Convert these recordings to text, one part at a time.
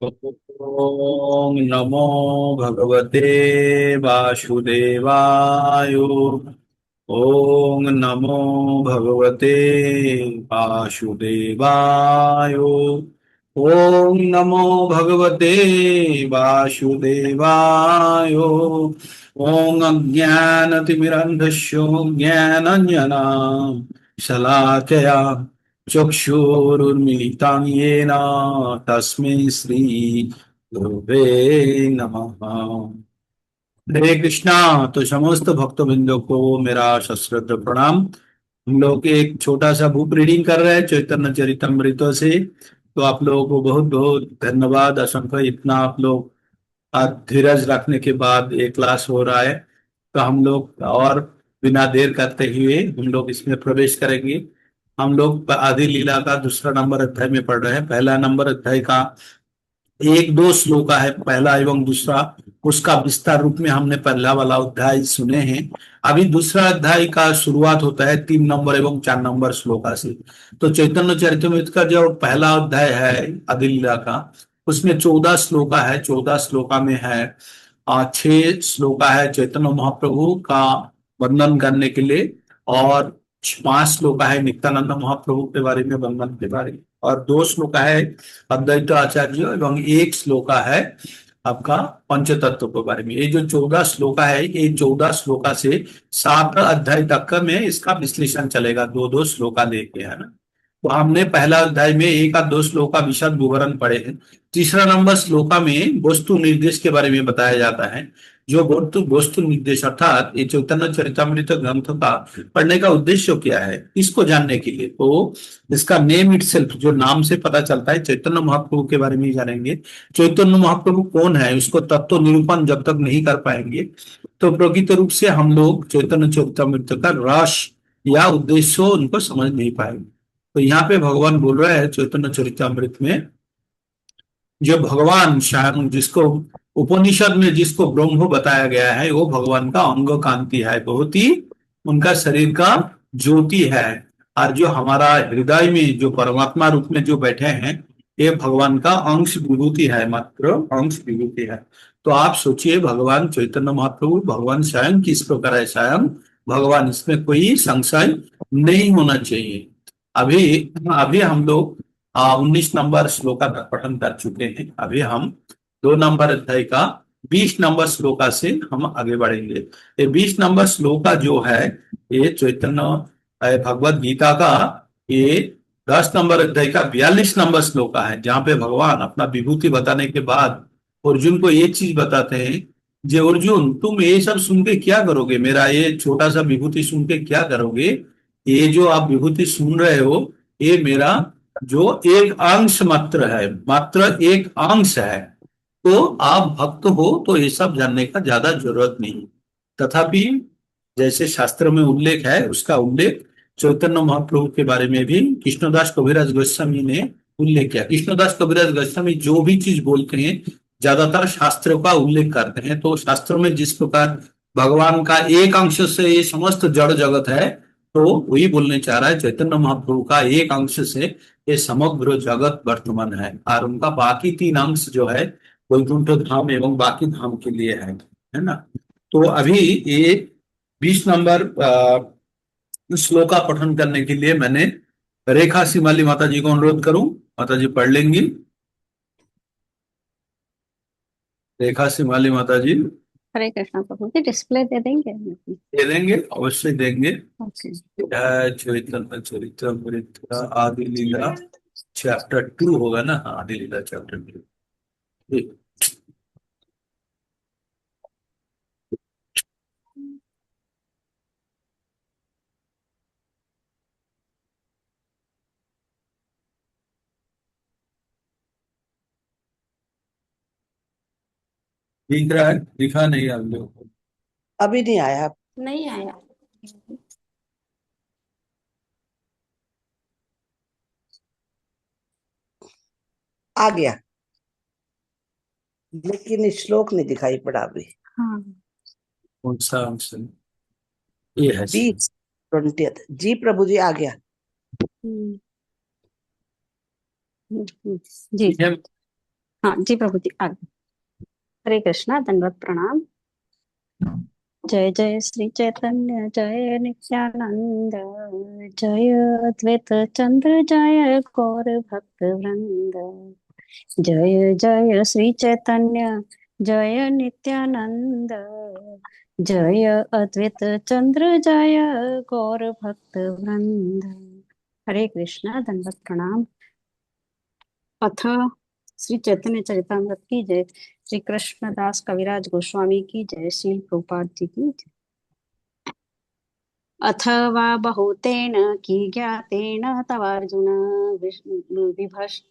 ओम नमो भगवते वासुदेवाय। ओम नमो भगवते वासुदेवाय। ओम नमो भगवते वासुदेवाय। ओम अज्ञानतिमिरन्धस्य ज्ञानाञ्जना शलाकया चक्षुरुन्मीलितं येन तस्मै श्री गुरुवे नमः। हरे कृष्णा। तो समस्त भक्तबिंदों को मेरा सश्रद्ध प्रणाम। हम लोग एक छोटा सा बुक रीडिंग कर रहे हैं चैतन्य चरितमृत से। तो आप लोगों को बहुत बहुत धन्यवाद, असंख्य। इतना आप लोग आज धीरज रखने के बाद एक क्लास हो रहा है। तो हम लोग और बिना देर करते हुए हम लोग इसमें प्रवेश करेंगे। हम लोग आदि लीला का दूसरा नंबर अध्याय में पढ़ रहे हैं। पहला नंबर अध्याय का एक दो श्लोक है, पहला एवं दूसरा। उसका विस्तार रूप में हमने पहला वाला अध्याय सुने हैं। अभी दूसरा अध्याय का शुरुआत होता है 3 नंबर एवं 4 नंबर श्लोका से। तो चैतन्य चरितमृत का जो पहला अध्याय है आदि लीला का, उसमें 14 श्लोका है। 14 श्लोका में है 6 श्लोका है चैतन्य महाप्रभु का वर्णन करने के लिए, और 5 श्लोका है नित्यानंद महाप्रभु के बारे में, वर्णन के बारे में, और 2 श्लोका है अद्वैत आचार्य, एवं 1 श्लोका है आपका पंचतत्व के बारे में। ये जो 14 श्लोका है, ये 14 श्लोका से 7 अध्याय तक का में इसका विश्लेषण चलेगा, दो दो श्लोका लेके, है ना। तो हमने पहला अध्याय में एक या दो श्लोका विशद विवरण पढ़े हैं। तीसरा नंबर श्लोका में वस्तु निर्देश के बारे में बताया जाता है। जो वस्तु वस्तु निर्देश अर्थात ये चैतन्य चरितमृत ग्रंथ का पढ़ने का उद्देश्य क्या है, इसको जानने के लिए तो इसका नेम इटसेल्फ, जो नाम से पता चलता है, चैतन्य महाप्रभु के बारे में ही जानेंगे। चैतन्य महाप्रभु कौन है, उसको तत्व निरूपण जब तक नहीं कर पाएंगे तो प्रकृत रूप से हम लोग चैतन्य चरितमृत का रस या उद्देश्य उनको समझ नहीं पाएंगे। तो यहाँ पे भगवान बोल रहे हैं चैतन्य चरितमृत में, जो भगवान शायद जिसको उपनिषद में जिसको ब्रह्म बताया गया है, वो भगवान का अंग कांति है, बहुत ही उनका शरीर का ज्योति है। और जो हमारा हृदय में जो परमात्मा रूप में जो बैठे हैं, ये भगवान का अंश विभूति है, मात्र अंश विभूति है। तो आप सोचिए, भगवान चैतन्य महाप्रभु भगवान स्वयं किस प्रकार है, स्वयं भगवान, इसमें कोई संशय नहीं होना चाहिए। अभी अभी हम लोग 19 नंबर श्लोका तक पठन कर चुके हैं। अभी हम 2 नंबर अध्याय का 20 नंबर श्लोका से हम आगे बढ़ेंगे। ये 20 नंबर श्लोका जो है, ये चैतन्य भगवत गीता का ये 10 नंबर अध्याय का 42 नंबर श्लोका है, जहाँ पे भगवान अपना विभूति बताने के बाद अर्जुन को ये चीज बताते हैं, जे अर्जुन तुम ये सब सुन के क्या करोगे, मेरा ये छोटा सा विभूति सुन के क्या करोगे। ये जो आप विभूति सुन रहे हो, ये मेरा जो एक अंश मात्र है, मात्र एक अंश है। तो आप भक्त हो तो ये सब जानने का ज्यादा जरूरत नहीं। तथापि जैसे शास्त्र में उल्लेख है, उसका उल्लेख चैतन्य महाप्रभु के बारे में भी कृष्णदास कविराज गोस्वामी ने उल्लेख किया। कृष्णदास कविराज गोस्वामी जो भी चीज बोलते हैं, ज्यादातर शास्त्रों का उल्लेख करते हैं। तो शास्त्रों में जिस प्रकार भगवान का एक अंश से ये समस्त जड़ जगत है, तो वही बोलने चाह रहा है चैतन्य महाप्रभु का एक अंश से ये समग्र जगत वर्तमान है, और उनका बाकी 3 अंश जो है वैकुंठ धाम एवं बाकी धाम के लिए है ना। तो अभी ये 20 नंबर श्लोका पठन करने के लिए मैंने रेखा सिमाली माता जी को अनुरोध करूं। माता जी पढ़ लेंगी। रेखा सिमाली माता जी हरे कृष्णा प्रभु जी, डिस्प्ले दे देंगे? दे देंगे, अवश्य देंगे। ओके। जय चैतन्य चरितमृत आदि लीला चैप्टर 2 होगा ना। हाँ, आदि लीला चैप्टर 2। दिख रहा है, दिखा नहीं आप लोगों को? अभी नहीं आया। नहीं आया। आ गया, लेकिन श्लोक नहीं दिखाई पड़ा अभी। हाँ। कौन सा अंश है? ये है। 20 जी प्रभु जी, आ गया। हम्म, जी। ठीक है। हाँ जी प्रभु जी आगे। हरे कृष्णा, दंडवत प्रणाम। जय जय श्री चैतन्य, जय नित्यानंद, जय अद्वैत चंद्र, जय गौर भक्त वृंद। जय जय श्री चैतन्य, जय नित्यानंद, जय अद्वैत चंद्र, जय गौर भक्त वृंद। हरे कृष्णा, दंडवत प्रणाम। अथ श्री चैतन्य चरितामृत की जय, श्री कृष्णदास कविराज गोस्वामी की जय, श्री प्रभुपाद जी की जय। अथवा बहुतेन की ज्ञातेन तवार्जुन विभस्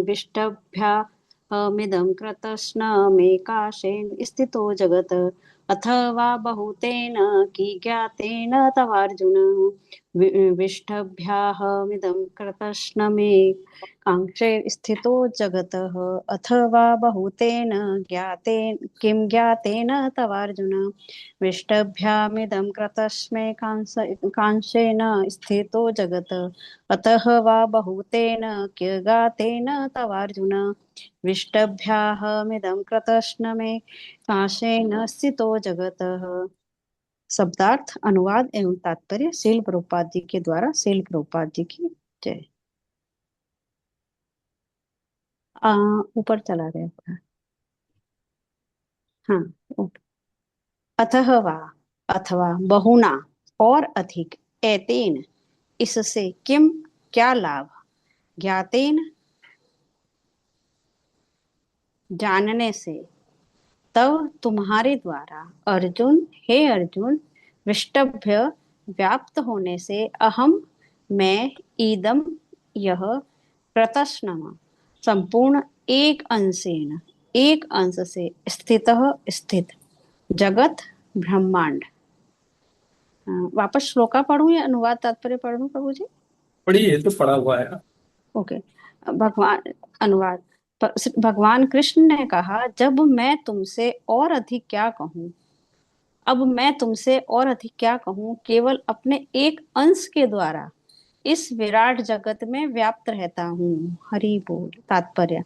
विष्टभ्यामिदं कृतस्नमेकाशेन स्थितो जगत्। अथवा बहुतेन की ज्ञातेन तवार्जुन विष्टभ्यामिदं कृतस्नमेकांक्षे स्थितो जगतः। अथवा बहुतेन ज्ञातेन किं ज्ञातेन तवार्जुन विष्टभ्यामिदं कृतस्मै कांशेन स्थितो जगत्। अतः वा बहुतेन ज्ञातेन तवार्जुन विष्टभ्यामिदं कृतस्मै कांशेन स्थितो जगतः। शब्दार्थ, अनुवाद एवं तात्पर्य श्रील प्रभुपाद जी के द्वारा। श्रील प्रभुपाद जी की जय। ऊपर चला गया था। हाँ, ऊपर। अतः वा, अथवा बहुना और अधिक, एतेन इससे, किम क्या लाभ, ज्ञातेन जानने से, तब तुम्हारे द्वारा, अर्जुन हे अर्जुन, विष्टभ्य व्याप्त होने से, अहम मैं, ईदम यह, प्रतस्नम संपूर्ण, एक अंशेन एक अंश से, स्थितः स्थित, जगत ब्रह्मांड। वापस श्लोका पढ़ूं या अनुवाद तात्पर्य पढ़ूं प्रभु जी? पढ़िए, तो पढ़ा हुआ है। ओके। भगवान, अनुवाद। भगवान कृष्ण ने कहा, जब मैं तुमसे और अधिक क्या कहूँ, अब मैं तुमसे और अधिक क्या कहूँ, केवल अपने एक अंश के द्वारा इस विराट जगत में व्याप्त रहता हूँ। हरि बोल। तात्पर्य,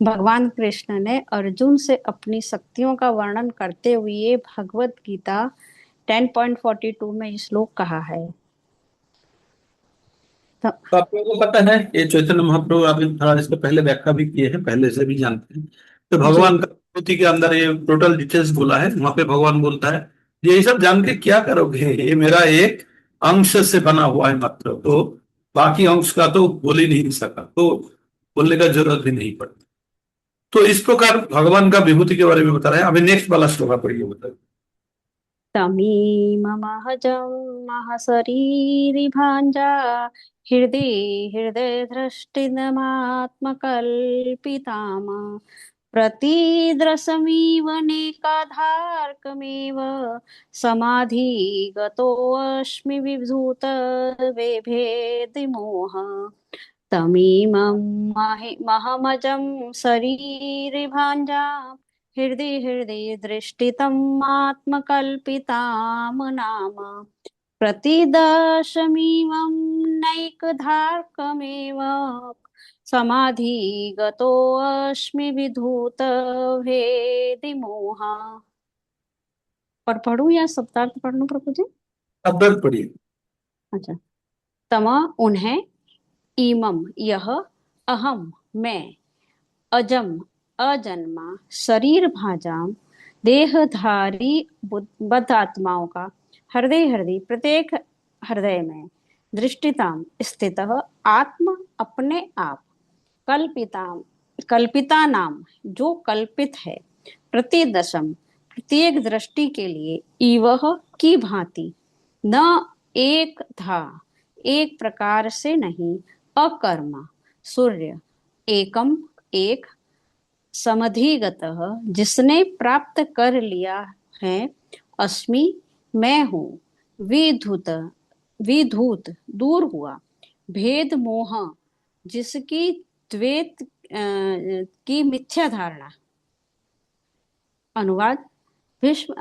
भगवान कृष्ण ने अर्जुन से अपनी शक्तियों का वर्णन करते हुए भगवत गीता 10.42 में ये श्लोक कहा है। तो तो आप लोगों को पता है, ये चैतन्य महाप्रभु अभी थोड़ा इसके पहले व्याख्या भी किए हैं, पहले से भी जानते हैं। तो जी भगवान का विभूति के अंदर ये टोटल डिटेल्स बोला है। वहां पे भगवान बोलता है, ये सब जान के क्या करोगे, ये मेरा एक अंश से बना हुआ है मात्र, तो बाकी अंश का तो बोल ही नहीं सका, तो बोलने का जरूरत भी नहीं पड़ती। तो इस प्रकार भगवान का विभूति के बारे में बता रहे हैं। अभी नेक्स्ट वाला श्लोक पढ़िए, बताइए। तमीममहजं महशरीरिभाञ्जा हृदि हृदयदृष्टिनमात्मकल्पिताम् प्रतिदृशमिव नेकाधार्कमेव समाधिगतोऽस्मि विभूतभेदिमोह तमीमं महमजं शरीरिभाञ्जा हृदि हृदि दृष्टितम् आत्मकल्पितां नाम प्रतिदशमिमं नैकधार्कमेव समाधिगतोऽस्मि विधूत भेदि मोह। और पढ़ूं या सप्तार्थ पढ़ूं प्रभु जी? अब तक पढ़िए। अच्छा। तमा उन्हें, इमम यह, अहम मैं, अजम अजन्मा, शरीर भाजाम देहधारी बद्ध आत्माओं का, हृदय हृदय प्रत्येक हृदय में, दृष्टिताम स्थित, आत्म अपने आप, कल्पिताम कल्पिता नाम जो कल्पित है, प्रतिदशम प्रत्येक दृष्टि के लिए, इवह की भांति, न एक था एक प्रकार से नहीं, अकर्मा सूर्य, एकम एक, समधिगतः जिसने प्राप्त कर लिया है, अस्मि मैं हूँ, विधुत विधूत दूर हुआ, भेद मोह जिसकी द्वैत की मिथ्या धारणा। अनुवाद, भीष्म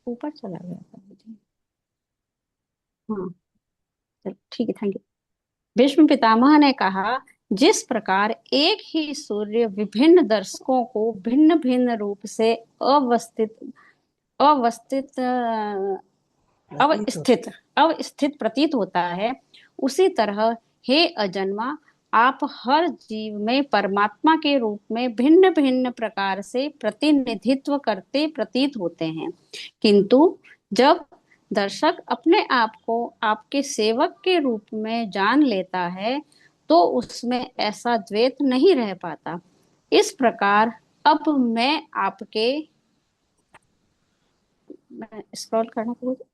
ऊपर चला गया था मुझे। हाँ, चलो ठीक है, थैंक यू। भीष्म पितामह ने कहा, जिस प्रकार एक ही सूर्य विभिन्न दर्शकों को भिन्न भिन्न रूप से अवस्थित अवस्थित अवस्थित अवस्थित प्रतीत होता है, उसी तरह हे अजन्मा, आप हर जीव में परमात्मा के रूप में भिन्न भिन्न प्रकार से प्रतिनिधित्व करते प्रतीत होते हैं। किंतु जब दर्शक अपने आप को आपके सेवक के रूप में जान लेता है, तो उसमें ऐसा द्वैत नहीं रह पाता। इस प्रकार अब मैं स्क्रॉल करना पड़ेगा।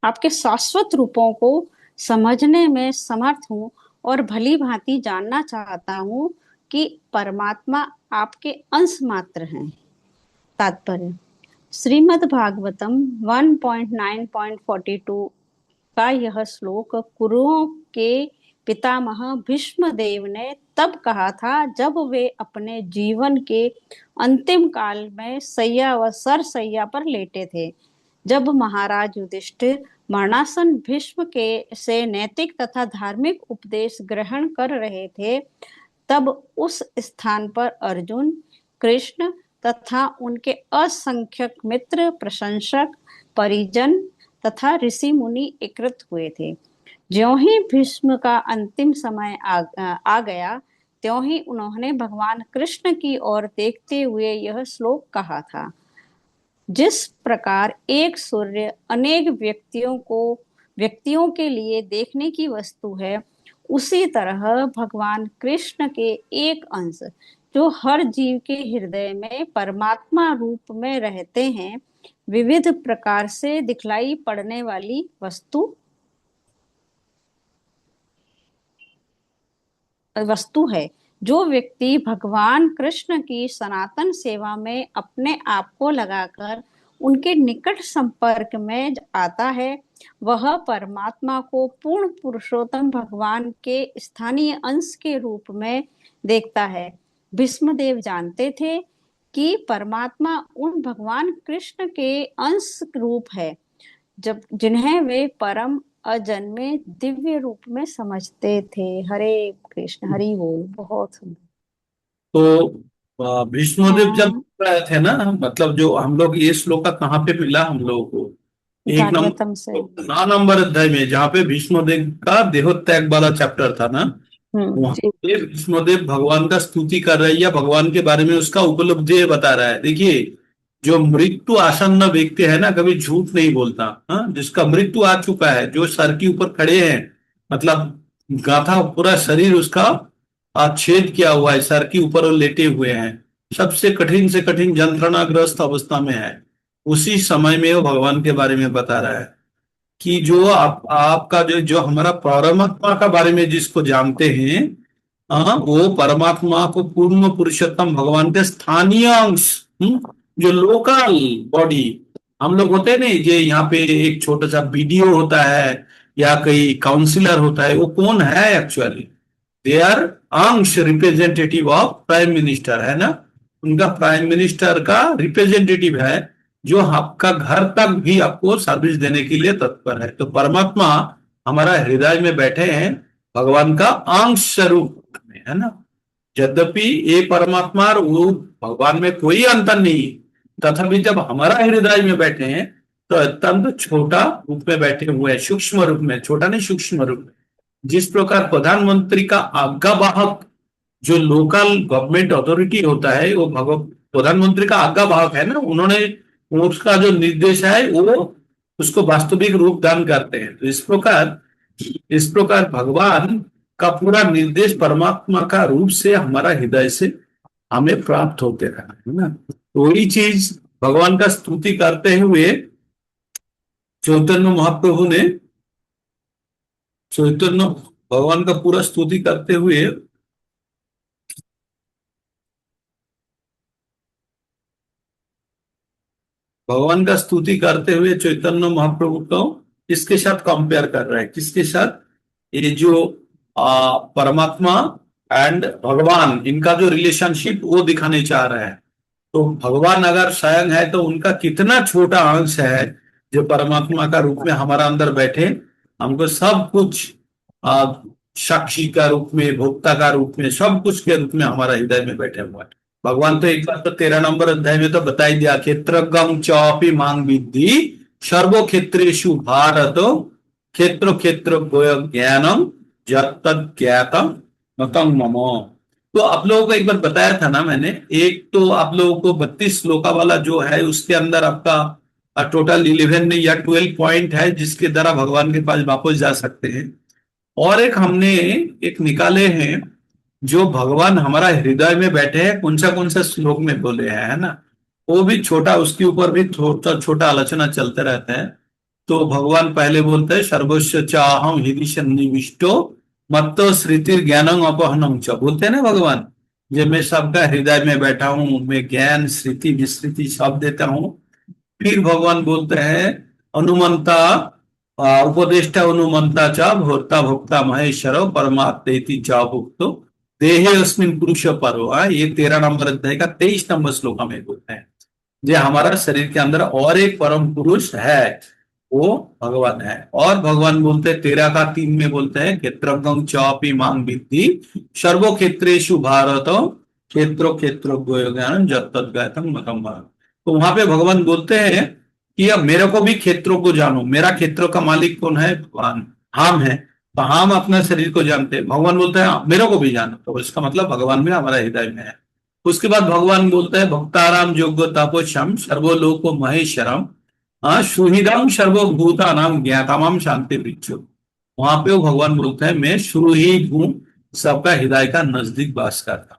आपके शाश्वत रूपों को समझने में समर्थ हूँ और भली भांति जानना चाहता हूँ कि परमात्मा आपके अंश मात्र हैं। तात्पर्य: श्रीमद् भागवतम 1.9.42 का यह श्लोक कुरुओं के पितामह भीष्म देव ने तब कहा था जब वे अपने जीवन के अंतिम काल में सैया व सरसैया पर लेटे थे। जब महाराज युधिष्ठिर मरणासन भीष्म के से नैतिक तथा धार्मिक उपदेश ग्रहण कर रहे थे, तब उस स्थान पर अर्जुन, कृष्ण तथा उनके असंख्यक मित्र, प्रशंसक, परिजन तथा ऋषि मुनि एकत्रित हुए थे। ज्यों ही भीष्म का अंतिम समय आ गया, त्यों ही उन्होंने भगवान कृष्ण की ओर देखते हुए यह श्लोक कहा था। जिस प्रकार एक सूर्य अनेक व्यक्तियों के लिए देखने की वस्तु है, उसी तरह भगवान कृष्ण के एक अंश जो हर जीव के हृदय में परमात्मा रूप में रहते हैं, विविध प्रकार से दिखलाई पड़ने वाली वस्तु है। जो व्यक्ति भगवान कृष्ण की सनातन सेवा में अपने आप को लगाकर उनके निकट संपर्क में आता है, वह परमात्मा को पूर्ण पुरुषोत्तम भगवान के स्थानीय अंश के रूप में देखता है। भीष्मदेव जानते थे कि परमात्मा उन भगवान कृष्ण के अंश रूप है जिन्हें वे परम अजन्मे दिव्य रूप में समझते थे। हरे कृष्ण, हरि बोल। बहुत सुंदर। तो भीष्मदेव जब हाँ, रहे थे ना, मतलब जो हम लोग ये श्लोक का कहाँ पे मिला हम लोगों को, एक भागवतम से। नंबर 9 नंबर अध्याय में, जहाँ पे भीष्मदेव का देहोत्याग वाला चैप्टर था ना, वहां जी। पे भीष्मदेव भगवान का स्तुति कर रहे हैं या भगवान के बारे में उसका उपलब्धि बता रहा है। देखिए, जो मृत्यु आसन्न व्यक्ति है ना, कभी झूठ नहीं बोलता। हाँ, जिसका मृत्यु आ चुका है, जो सर के ऊपर खड़े हैं, मतलब गाथा पूरा शरीर उसका छेद किया हुआ है, सर के ऊपर वो लेटे हुए हैं, सबसे कठिन से कठिन यंत्रणाग्रस्त अवस्था में है, उसी समय में वो भगवान के बारे में बता रहा है कि जो आपका जो जो हमारा परमात्मा का बारे में जिसको जानते हैं, वो परमात्मा को पूर्ण पुरुषोत्तम भगवान के स्थानीय अंश, जो लोकल बॉडी हम लोग होते हैं नहीं, जो यहाँ पे एक छोटा सा बीडीओ होता है या कोई काउंसिलर होता है, वो कौन है एक्चुअली? दे आर अंश रिप्रेजेंटेटिव ऑफ प्राइम मिनिस्टर, है ना। उनका प्राइम मिनिस्टर का रिप्रेजेंटेटिव है, जो आपका घर तक भी आपको सर्विस देने के लिए तत्पर है। तो परमात्मा हमारा हृदय में बैठे हैं, भगवान का अंश स्वरूप में, है ना। यद्यपि ये परमात्मा और वो भगवान में कोई अंतर नहीं, तथापि जब हमारा हृदय में बैठे हैं तो अत्यंत छोटा रूप में बैठे हुए हैं, सूक्ष्म रूप में, छोटा नहीं सूक्ष्म रूप में। जिस प्रकार प्रधानमंत्री का आज्ञावाहक जो लोकल गवर्नमेंट अथॉरिटी होता है, वो प्रधानमंत्री का आज्ञावाहक है ना, उन्होंने उसका जो निर्देश है वो उसको वास्तविक रूप दान करते हैं। तो इस प्रकार भगवान का पूरा निर्देश परमात्मा का रूप से हमारा हृदय से हमें प्राप्त होते रहा, है ना। तो वही चीज भगवान का स्तुति करते हुए चैतन्य महाप्रभु ने, चैतन्य भगवान का पूरा स्तुति करते हुए भगवान का स्तुति करते हुए चैतन्य महाप्रभु को किसके साथ कंपेयर कर रहा है? किसके साथ? ये जो परमात्मा एंड भगवान, इनका जो रिलेशनशिप वो दिखाने चाह रहा है। तो भगवान अगर स्वयं है तो उनका कितना छोटा अंश है जो परमात्मा का रूप में हमारा अंदर बैठे हमको सब कुछ आ, साक्षी का रूप में, भोक्ता का रूप में, सब कुछ के रूप में हमारा हृदय में बैठे हुआ है भगवान। तो एक बार तो 13 नंबर अध्याय में तो बता ही दिया, क्षेत्रज्ञं चौपि मांग विद्धि सर्वो क्षेत्रेषु भारत क्षेत्र क्षेत्र ज्ञानम जत्तद् ज्ञातम मतंग मम। तो आप लोगों को एक बार बताया था ना मैंने, एक तो आप लोगों को 32 श्लोका वाला जो है उसके अंदर आपका टोटल 11 या 12 पॉइंट है जिसके द्वारा भगवान के पास वापस जा सकते हैं। और एक हमने एक निकाले हैं जो भगवान हमारा हृदय में बैठे हैं, कौन सा श्लोक में बोले हैं, है ना। वो भी छोटा, उसके ऊपर भी छोटा छोटा आलोचना चलते रहते हैं। तो भगवान पहले बोलते हैं सर्वस्व चाहम हृदय सन्निविष्टो मत्तो श्रुतिर ज्ञानम अपहनम च, बोलते हैं ना भगवान, जब मैं सबका हृदय में बैठा हूं, मैं ज्ञान श्रुति विस्मृति सब देता हूं। फिर भगवान बोलते हैं अनुमंता उपदेष्टा अनुमंता चा भोक्ता भोक्ता महेश्वर परमात्मेति चा भुक्तो देहे अस्मिन पुरुष परो। ये 13 नंबर अध्याय का 23 नंबर श्लोक हमें बोलते हैं, जो हमारा शरीर के अंदर और एक परम पुरुष है, वो भगवान है। और भगवान बोलते हैं 13 का 3 में बोलते हैं क्षेत्रज्ञं चापि मां विद्धि सर्वो क्षेत्रेषु भारत क्षेत्रो क्षेत्रो ज्ञानम जत्तद् मतम मम। तो वहां पे भगवान बोलते हैं कि अब मेरे को भी क्षेत्रों को जानो, मेरा क्षेत्रों का मालिक कौन है, भगवान, हम है। तो हम अपना शरीर को जानते हैं, भगवान बोलते हैं मेरे को भी जानो, तो इसका मतलब भगवान में हमारा हृदय में है। उसके बाद भगवान बोलते हैं भक्ताराम योग्य तपोशम सर्वलोको महेश्वरम सुहृदम सर्वभूता नाम ज्ञातामाम शांति वृक्षो। वहां पे वो भगवान बोलते हैं मैं सुहृद हूं, सबका हृदय का नजदीक वास करता हूं।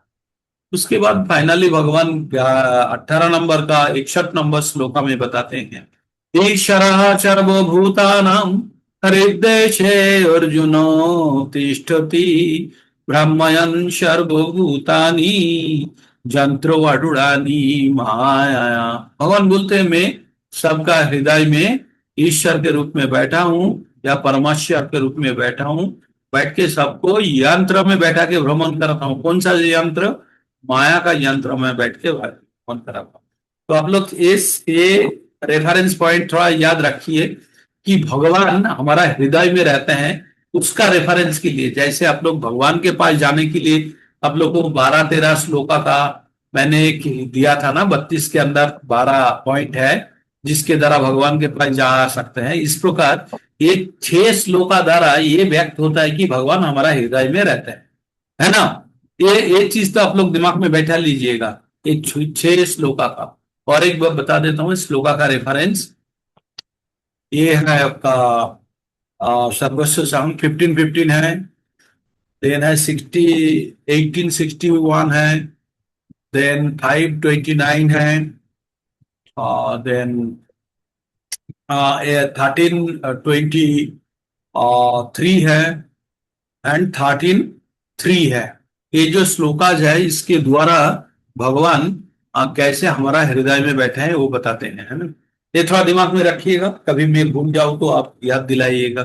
उसके बाद फाइनली भगवान 18 नंबर का 61 नंबर श्लोका में बताते हैं ईश्वरः सर्वभूतानां हृद्देशे अर्जुनो तिष्ठति ब्रह्मयन् सर्वभूतानि जंत्रो अडुडानि माया। भगवान बोलते हैं मैं सबका हृदय में ईश्वर के रूप में बैठा हूं या परमेश्वर के रूप में बैठा हूं, बैठ के सबको यंत्र में बैठा के भ्रमण करता हूं। कौन सा यंत्र, माया का यंत्र में बैठ के भ्रमण करता हूं। तो आप लोग इस ये रेफरेंस पॉइंट थोड़ा याद रखिए कि भगवान हमारा हृदय में रहते हैं, उसका रेफरेंस के लिए। जैसे आप लोग भगवान के पास जाने के लिए आप लोग को 12-13 श्लोका का मैंने दिया था ना, 32 के अंदर 12 पॉइंट है जिसके द्वारा भगवान के पास जा सकते हैं। इस प्रकार ये 6 श्लोका द्वारा ये व्यक्त होता है कि भगवान हमारा हृदय में रहते हैं, है ना। ये चीज तो आप लोग दिमाग में बैठा लीजिएगा, एक 6 श्लोका का। और एक बार बता देता हूँ श्लोका का रेफरेंस, ये है आपका सर्वस्व साउंड 15-15 है, देन है 1861 है, देन 529 है, देन 1323 है एंड 13:3 है। ये जो श्लोकाज है इसके द्वारा भगवान कैसे हमारा हृदय में बैठे हैं वो बताते हैं, है ना। ये थोड़ा दिमाग में रखिएगा, कभी मैं भूल जाऊं तो आप याद दिलाइएगा।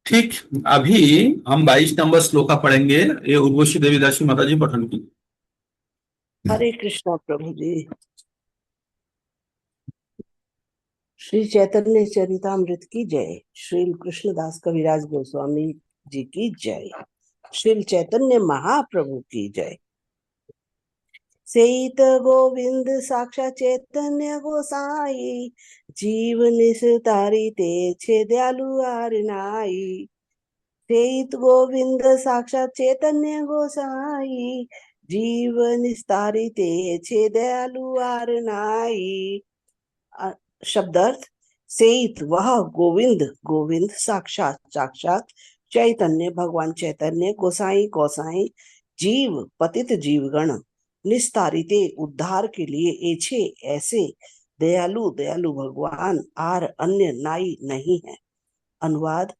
ठीक, अभी हम 22 नंबर श्लोका पढ़ेंगे, ये उर्वशी देवी दासी माता जी पठन की। हरे कृष्णा प्रभु जी। श्री चैतन्य चरितामृत की जय। श्री कृष्णदास कविराज गोस्वामी जी की जय। श्री चैतन्य महाप्रभु की जय। सेत गोविंद साक्षात चैतन्य गोसाई जीव निस्तारी ते छे दयालु आर नाई। सेत गोविंद साक्षात चैतन्य गोसाई जीव निस्तारी ते छे दयालु आर नाई। शब्दार्थ, सेत वह गोविंद, गोविंद साक्षात साक्षात, चैतन्य भगवान चैतन्य, गोसाई गोसाई, जीव पतित जीवगण, निस्तारिते उद्धार के लिए, एछे ऐसे, दयालु दयालु भगवान, आर अन्य नाई नहीं है। अनुवाद,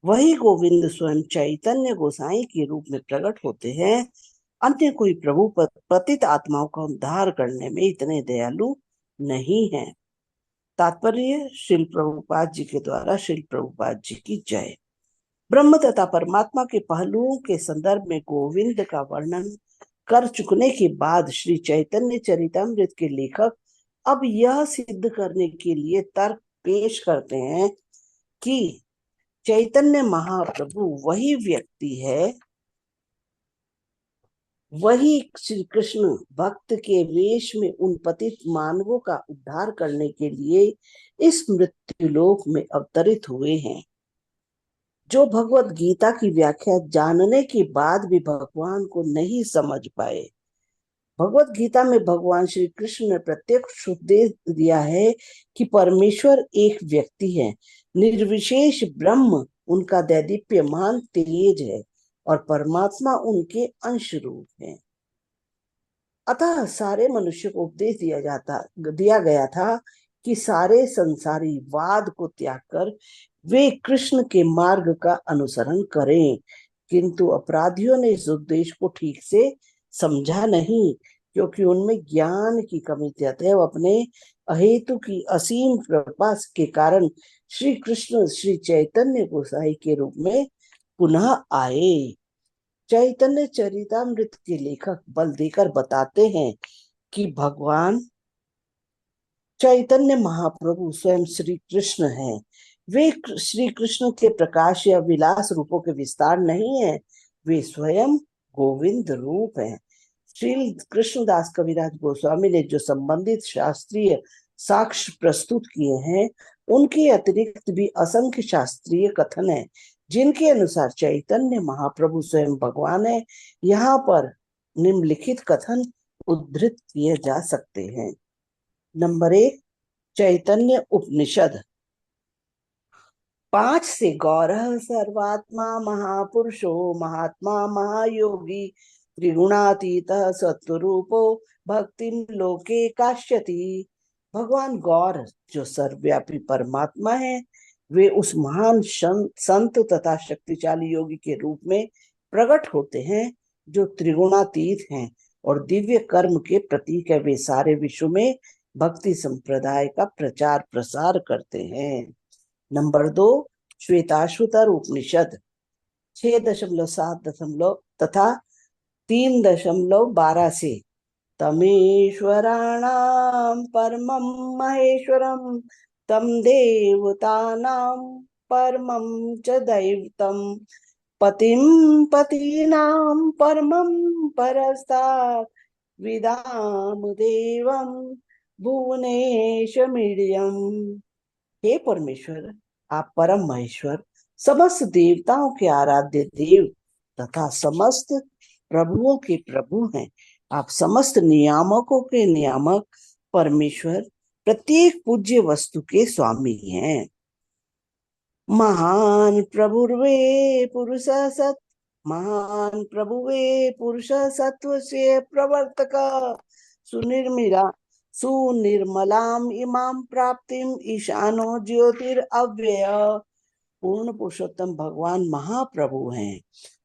वही गोविंद स्वयं चैतन्य गोसाई के रूप में प्रकट होते हैं, अन्य कोई प्रभु पतित आत्माओं का उद्धार करने में इतने दयालु नहीं है। तात्पर्य श्रील प्रभुपाद जी के द्वारा श्रील प्रभुपाद जी की जय। ब्रह्म तथा परमात्मा के पहलुओं के संदर्भ में गोविंद का वर्णन कर चुकने के बाद श्री चैतन्य चरितामृत के लेखक अब यह सिद्ध करने के लिए तर्क पेश करते हैं कि चैतन्य महाप्रभु वही व्यक्ति है, वही श्री कृष्ण भक्त के वेश में उन पतित मानवों का उद्धार करने के लिए इस मृत्युलोक में अवतरित हुए हैं, जो भगवत गीता की व्याख्या जानने के बाद भी भगवान को नहीं समझ पाए। भगवत गीता में भगवान श्री कृष्ण ने प्रत्यक्ष उपदेश दिया है कि परमेश्वर एक व्यक्ति है, निर्विशेष ब्रह्म उनका दैदीप्यमान तेज है और परमात्मा उनके अंश रूप है। अतः सारे मनुष्य को उपदेश दिया गया था कि सारे संसारी वाद को त्याग कर वे कृष्ण के मार्ग का अनुसरण करें, किंतु अपराधियों ने इस उद्देश्य को ठीक से समझा नहीं, क्योंकि उनमें ज्ञान की कमी थी। अतः अपने अहेतु की असीम कृपा के कारण श्री कृष्ण श्री चैतन्य गोसाई के रूप में पुनः आए। चैतन्य चरितामृत के लेखक बल देकर बताते हैं कि भगवान चैतन्य महाप्रभु स्वयं श्री कृष्ण हैं। वे श्री कृष्ण के प्रकाश या विलास रूपों के विस्तार नहीं है, वे स्वयं गोविंद रूप हैं। श्री कृष्णदास कविराज गोस्वामी ने जो संबंधित शास्त्रीय साक्ष्य प्रस्तुत किए हैं, उनके अतिरिक्त भी असंख्य शास्त्रीय कथन है, जिनके अनुसार चैतन्य महाप्रभु स्वयं भगवान है। यहाँ पर निम्नलिखित कथन उद्धृत किए जा सकते हैं। नंबर 1, चैतन्य उपनिषद 5 से गौरः सर्वात्मा महापुरुषो महात्मा महायोगी त्रिगुणातीतः सत्वरूपो भक्तिम लोके काश्यति। भगवान गौर जो सर्वव्यापी परमात्मा है, वे उस महान संत तथा शक्तिशाली योगी के रूप में प्रकट होते हैं जो त्रिगुणातीत हैं और दिव्य कर्म के प्रतीक है। वे सारे विश्व में भक्ति संप्रदाय का प्रचार प्रसार करते हैं। नंबर 2, श्वेताश्वतर उपनिषद 6.7 तथा 3.12 से तमेश्वराणां परमं महेश्वरं तम देवतानां परमं च दैवतं पतिं पतीनां परमं परस्तात् विदाम देवं भुवनेशमीड्यम्। हे परमेश्वर, आप परम महेश्वर, समस्त देवताओं के आराध्य देव तथा समस्त प्रभुओं के प्रभु हैं। आप समस्त नियामकों के नियामक परमेश्वर, प्रत्येक पूज्य वस्तु के स्वामी हैं। महान प्रभुर्वे पुरुष सत महान प्रभुवे पुरुष सत्व से प्रवर्तक सुनिर्मलाम इमाम प्राप्तिम ईशानो ज्योतिरव्यय। पूर्ण पुरुषोत्तम भगवान महाप्रभु हैं,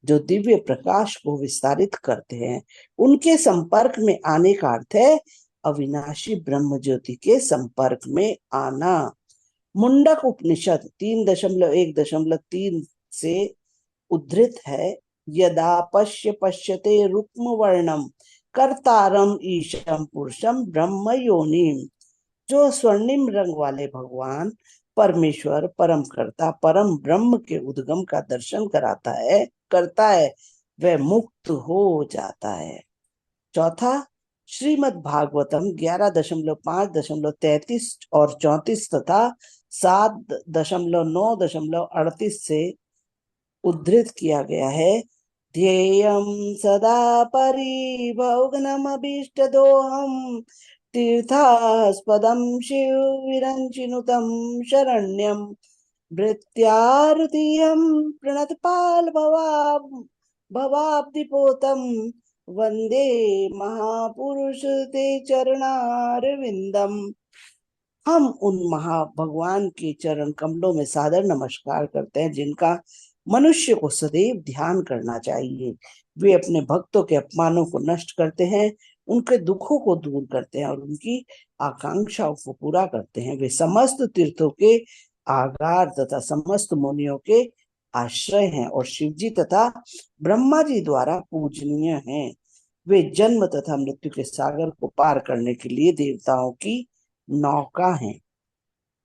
जो दिव्य प्रकाश को विस्तारित करते हैं। उनके संपर्क में आने का अर्थ है अविनाशी ब्रह्म ज्योति के संपर्क में आना। मुंडक उपनिषद 3.1.3 से उद्धृत है, यदा पश्यते रुक्म वर्णम कर्तारम ईशम पुरुषम ब्रह्म योनिम। जो स्वर्णिम रंग वाले भगवान परमेश्वर परम कर्ता परम ब्रह्म के उद्गम का दर्शन करता है, वह मुक्त हो जाता है। चौथा, श्रीमद् भागवतम 11.5.33 और 34 तथा 7.9.38 से उद्धृत किया गया है। ध्येयं सदा परिभवग्नमभीष्टदोहं तीर्थास्पदं शिवविरञ्चिनुतं शरण्यं भृत्यार्तियं प्रणतपाल भवाब्धिपोतं वंदे महापुरुष ते चरणारविंदम। हम उन भगवान के चरण कमलों में सादर नमस्कार करते हैं, जिनका मनुष्य को सदैव ध्यान करना चाहिए। वे अपने भक्तों के अपमानों को नष्ट करते हैं, उनके दुखों को दूर करते हैं और उनकी आकांक्षाओं को पूरा करते हैं। वे समस्त तीर्थों के आगार तथा समस्त मुनियों के आश्रय हैं और शिवजी तथा ब्रह्मा जी द्वारा पूजनीय हैं। वे जन्म तथा मृत्यु के सागर को पार करने के लिए देवताओं की नौका हैं।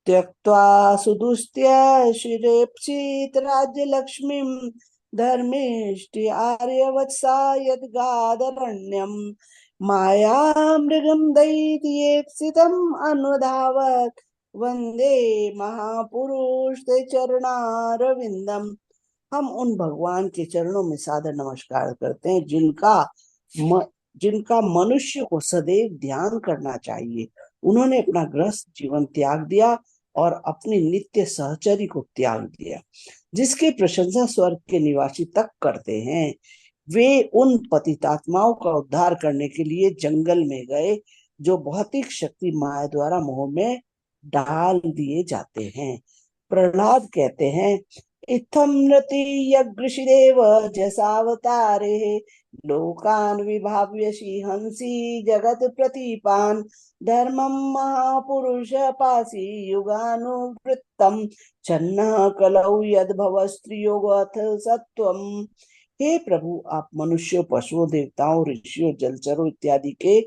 त्यक्त्वा सुदुस्त्य शिरेप्सित राज्यलक्ष्मीं धर्मिष्ठि आर्यवत्सा यद्गादरण्यम् मायामृगं दैत्येप्सितम् अनुधावत् वंदे महापुरुष ते चरणारविंदम। हम उन भगवान के चरणों में सादर नमस्कार करते हैं जिनका मनुष्य को सदैव ध्यान करना चाहिए। उन्होंने अपना गृहस्थ जीवन त्याग दिया और अपनी नित्य सहचरी को त्याग दिया, जिसकी प्रशंसा स्वर्ग के निवासी तक करते हैं। वे उन पतितात्माओं का उद्धार करने के लिए जंगल में गए जो भौतिक शक्ति माया द्वारा मोह में डाल दिए जाते हैं। प्रहलाद कहते हैं, इत्थं नृति यज्ञशिदेव जैसावतारे लोकान विभाव्यसि हंसी जगत प्रतीपान धर्मं महापुरुष पासी युगानुवृत्तम छन्नः कलौ यद्भव स्त्रियोगथ सत्वम। हे प्रभु, आप मनुष्यों, पशुओं, देवताओं, ऋषियों, जलचरों इत्यादि के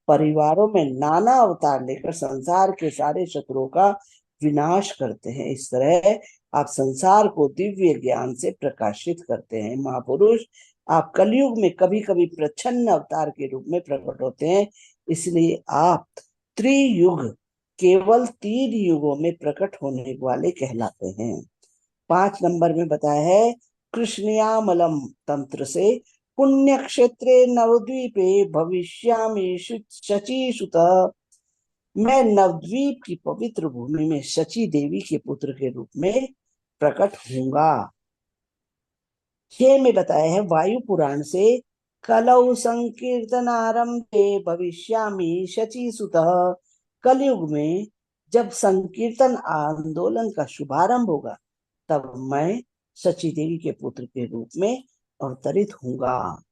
परिवारों में नाना अवतार लेकर संसार के सारे शत्रुओं का विनाश करते हैं। इस तरह आप संसार को दिव्य ज्ञान से प्रकाशित करते हैं। महापुरुष, आप कलयुग में कभी कभी प्रच्छन्न अवतार के रूप में प्रकट होते हैं, इसलिए आप त्रियुग, केवल 3 युगों में प्रकट होने वाले कहलाते हैं। 5 नंबर में बताया है, कृष्णयामलम तंत्र से पुण्य क्षेत्रे नवद्वीपे भविष्यामि शचीसुत। मैं नवद्वीप की पवित्र भूमि में शची देवी के पुत्र के रूप में प्रकट होऊंगा। 6 में बताया है, वायु पुराण से कलौ संकीर्तनारंभे भविष्यामि शचीसुतः। कलयुग में जब संकीर्तन आंदोलन का शुभारंभ होगा तब मैं शची देवी के पुत्र के रूप में अवतरित होऊंगा।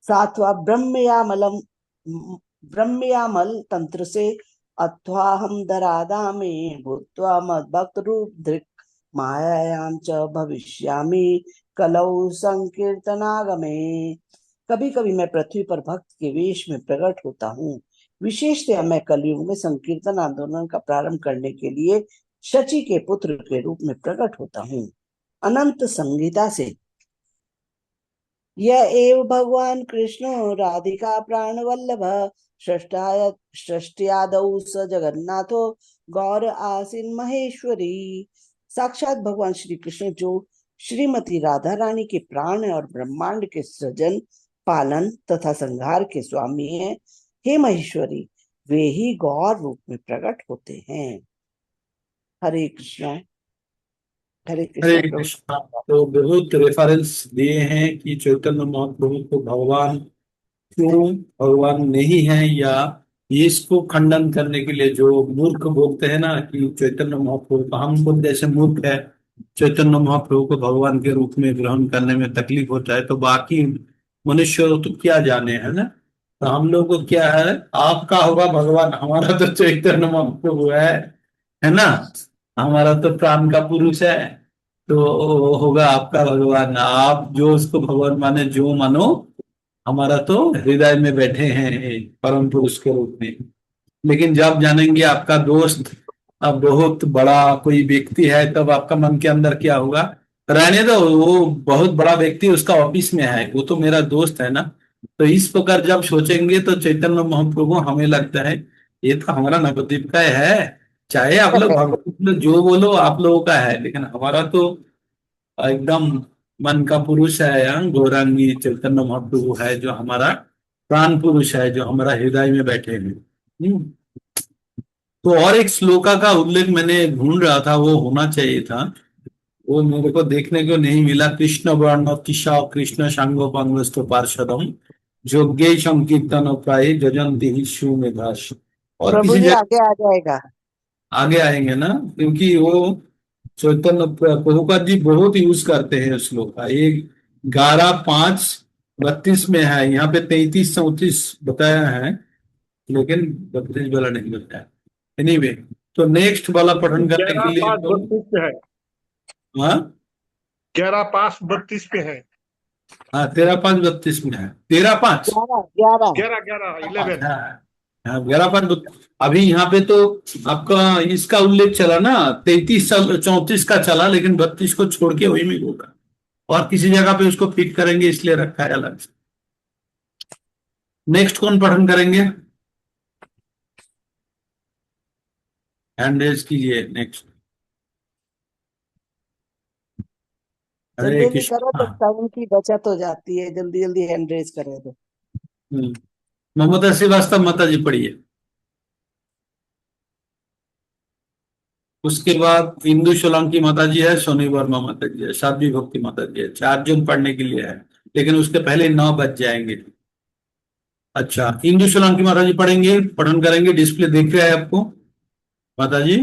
7वां ब्रह्मयामल तंत्र से अथवाहम धराधामे भूत्वा मद्भक्त रूप धृक् मायायां च भविष्यामि कलौ संकीर्तनागमे। कभी कभी मैं पृथ्वी पर भक्त के वेश में प्रकट होता हूँ। विशेषतः मैं कलयुग में संकीर्तन आंदोलन का प्रारंभ करने के लिए शची के पुत्र के रूप में प्रकट होता हूँ। अनंत संहिता से यह एव भगवान कृष्ण राधिका प्राण वल्लभ षष्ट्यादौ स जगन्नाथो गौर आसीन महेश्वरी। साक्षात भगवान श्री कृष्ण जो श्रीमती राधा रानी के प्राण और ब्रह्मांड के सृजन, पालन तथा संहार के स्वामी हैं। हे महेश्वरी, वे ही गौर रूप में प्रकट होते हैं। हरे कृष्णा। हरे हरे कृष्णा। कृष्णा। तो बहुत रेफरेंस दिए हैं कि चैतन्य महाप्रभु को भगवान क्यों भगवान नहीं है, या इसको खंडन करने के लिए जो मूर्ख बोलते हैं ना कि चैतन्य महाप्रभु को, हम खुद जैसे मूर्ख है, चैतन्य महाप्रभु को भगवान के रूप में ग्रहण करने में तकलीफ होता है, तो बाकी मनुष्य तो क्या जाने, है ना। तो हम लोग को क्या है, आपका होगा भगवान, हमारा तो चैतन्य महाप्रभु है ना। हमारा तो प्राण का पुरुष है, तो वो होगा आपका भगवान। आप जो उसको भगवान माने, जो मानो, हमारा तो हृदय में बैठे हैं परम पुरुष के रूप में। लेकिन जब जानेंगे आपका दोस्त अब बहुत बड़ा कोई व्यक्ति है, तब आपका मन के अंदर क्या होगा, रहने दो, वो बहुत बड़ा व्यक्ति उसका ऑफिस में है, वो तो मेरा दोस्त है ना। तो इस प्रकार जब सोचेंगे तो चैतन्य महाप्रभु हमें लगता है ये तो हमारा नवद्वीप का है। चाहे आप लोग भगवान जो बोलो आप लोगों का है, लेकिन हमारा तो एकदम मन का पुरुष है, गौरांगी चैतन्य महाप्रभु है जो हमारा प्राण पुरुष है, जो हमारा हृदय में बैठे हैं। तो और एक श्लोका का उल्लेख मैंने ढूंढ रहा था, वो होना चाहिए था, वो मेरे को देखने को नहीं मिला। कृष्ण वर्ण किशा कृष्ण सांगोपांगस्तो पार्षदम जोग्य संकीर्तन प्राय जजंती ही मेधाश। और प्रभु किसी जी जगह आगे आ जाएगा। आगे आएंगे ना, क्योंकि वो चैतन्य प्रभुपाद जी बहुत यूज करते हैं श्लोक का। एक 11:5-32 में है, यहाँ पे 33-34 बताया है, लेकिन 32 वाला नहीं बताया। एनीवे, तो नेक्स्ट वाला पठन करने के ग्यारह लिए पास तो 32 पे है। हाँ 11:5-32 पे है। हाँ 13:5-32 में है, 13:5 11 11 11 11 11। हाँ हाँ, 11 अभी यहाँ पे तो आपका इसका उल्लेख चला ना, 33 34 का चला, लेकिन 32 को छोड़ के वही में होगा, और किसी जगह पे उसको फिट करेंगे इसलिए रखा है अलग से। नेक्स्ट कौन पठन करेंगे? हैंड रेज कीजिए नेक्स्ट। हरे जल्दी जल्दी करो कृष्णा। तो टाइम की बचत हो जाती है, जल्दी जल्दी हैंड रेज करें तो। हम्म, ममता श्रीवास्तव माता जी पढ़िए। उसके बाद इंदु सोलंकी माता जी है, सोनी वर्मा माता जी है, साध्वी भक्ति माता जी है। 4 जून पढ़ने के लिए है, लेकिन उसके पहले 9 बज जाएंगे। अच्छा, इंदु सोलंकी माता जी पढ़ेंगे, पठन करेंगे। डिस्प्ले दिख रहा है आपको माता जी?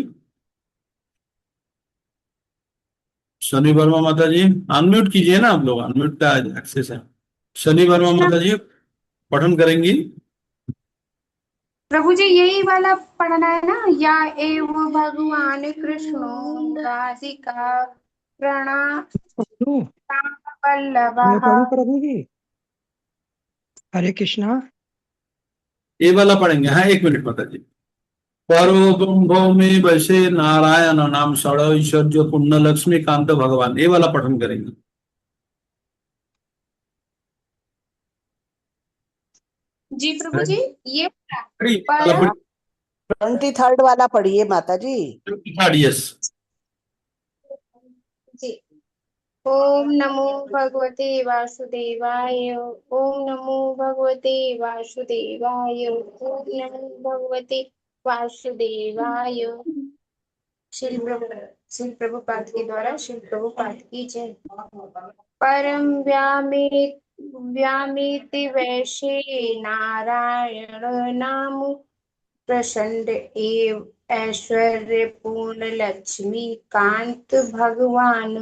शनि वर्मा माता जी अनम्यूट कीजिए ना, आप लोग अनम्यूट का एक्सेस है। शनि वर्मा माता जी पठन करेंगी। प्रभु जी यही वाला पढ़ना है ना, या एव भगवान कृष्णो राधिका प्रभु, वल्लभा। मैं पढ़ूं प्रभु जी? हरे कृष्णा। ये वाला पढ़ेंगे। हाँ, 1 मिनट माता जी। परो में वैसे नारायण नाम षड ऐश्वर्य पुण्य लक्ष्मी कांत भगवान, ये वाला पठन करेंगे। जी प्रभु जी, ये वाला परम 23rd वाला पढ़िए माता जी। यस। जी। ओम नमो भगवते वासुदेवाय, ओम नमो भगवते वासुदेवाय, ओम नमो भगवते वासुदेवाय। श्री प्रभुपाद के द्वारा श्री प्रभुपाद की जय। परम व्यामिति वैशे नारायण नाम प्रचंड एव ऐश्वर्य पूर्ण लक्ष्मी कांत भगवान।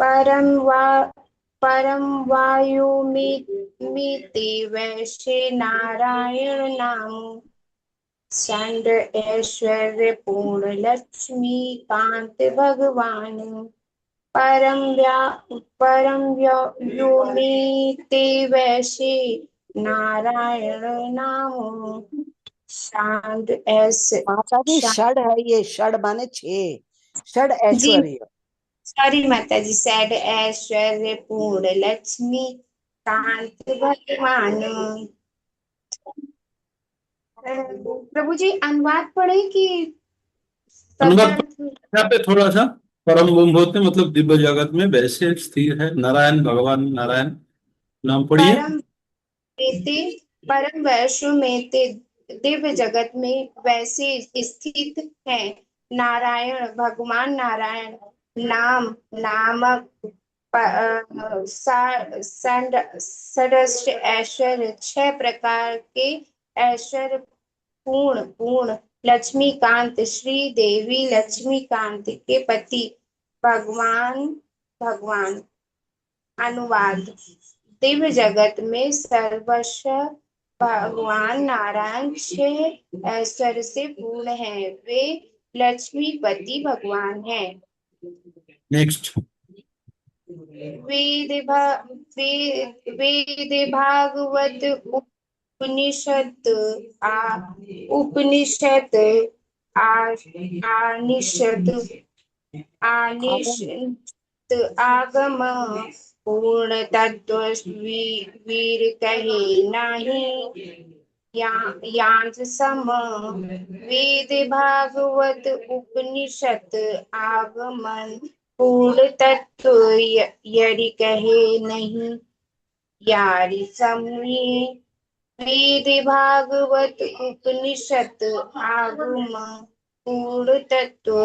परम वायु मिति वैशे नारायण नाम चंड ऐश्वर्य पूर्ण लक्ष्मी कांत भगवान। परम व्योमिति वैशे नारायण नाम शांत ऐसे माता जी षड है, ये षड माने 6, षड जी ऐश्वर्य। सॉरी माता जी, सैड ऐश्वर्य पूर्ण लक्ष्मी कांत भगवान। प्रभु जी अनुवाद पढ़े कि अनुवाद शब्दार्थ? यहाँ पे थोड़ा सा। परम ब्रह्म होते मतलब दिव्य जगत में वैसे स्थिर है नारायण भगवान, नारायण नाम पढ़िए। परम मेते परम वैश्व में ते दिव्य जगत में वैसे स्थित है नारायण भगवान। नारायण नाम नामक षडष्ट ऐश्वर्य 6 प्रकार के ऐश्वर्य पूर्ण पूर्ण लक्ष्मीकांत श्री देवी लक्ष्मीकांत के पति भगवान। भगवान अनुवाद। दिव्य जगत में सर्वस्व भगवान नारायण 6 ऐश्वर्य से पूर्ण है, वे लक्ष्मीपति भगवान है। नेक्स्ट। वेद भागवत उपनिषद उपनिषद आनिषद आनिषद आगम पूर्ण तत्व वीर कहे नहीं यांस सम। वेद भागवत उपनिषद आगमन पूर्ण तत्व यदि कहे नहीं यारी समूहे। वेद भागवत उपनिषद आगम पूर्ण तत्व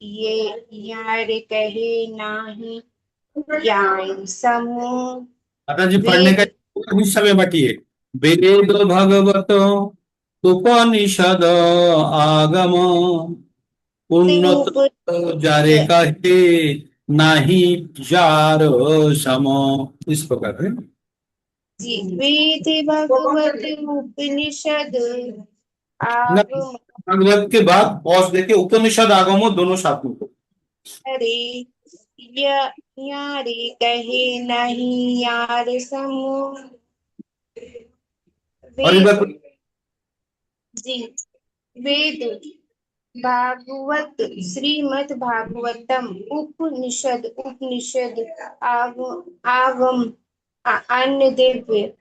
ये यार कहे नाही यान समूह। माता जी पढ़ने का वेद हिस्सा में बांटिए। वेद भगवत उपनिषद आगम उन्नत उप जारे कहे नाही जार सम, इस प्रकार है। वेद भगवत उपनिषद न, आगम भागवत के बाद पॉज देके उपनिषद आगमो दोनों साथ में को। हरे यारे कहे नहीं यार समूह। और एक बार जी। वेद भागवत श्रीमद् भागवतम उपनिषद उपनिषद आग, आगम अन्य दिव्य